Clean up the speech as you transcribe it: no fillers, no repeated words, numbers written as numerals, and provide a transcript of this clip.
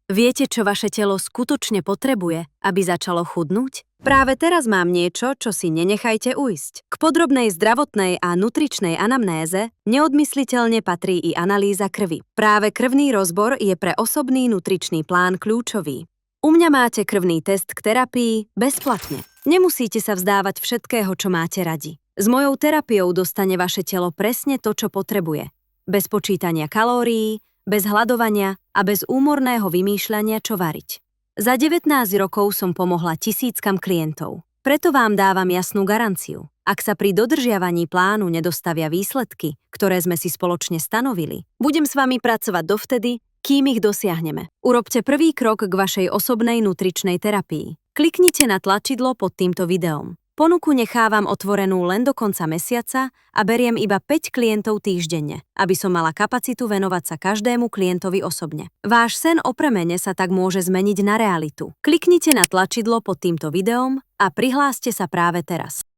Viete, čo vaše telo skutočne potrebuje, aby začalo chudnúť? Práve teraz mám niečo, čo si nenechajte ujsť. K podrobnej zdravotnej a nutričnej anamnéze neodmysliteľne patrí i analýza krvi. Práve krvný rozbor je pre osobný nutričný plán kľúčový. U mňa máte krvný test k terapii bezplatne. Nemusíte sa vzdávať všetkého, čo máte radi. S mojou terapiou dostane vaše telo presne to, čo potrebuje. Bez počítania kalórií, bez hladovania a bez úmorného vymýšľania, čo variť. Za 19 rokov som pomohla tisíckam klientov. Preto vám dávam jasnú garanciu. Ak sa pri dodržiavaní plánu nedostavia výsledky, ktoré sme si spoločne stanovili, budem s vami pracovať dovtedy, kým ich dosiahneme. Urobte prvý krok k vašej osobnej nutričnej terapii. Kliknite na tlačidlo pod týmto videom. Ponuku nechávam otvorenú len do konca mesiaca a beriem iba 5 klientov týždenne, aby som mala kapacitu venovať sa každému klientovi osobne. Váš sen o premene sa tak môže zmeniť na realitu. Kliknite na tlačidlo pod týmto videom a prihláste sa práve teraz.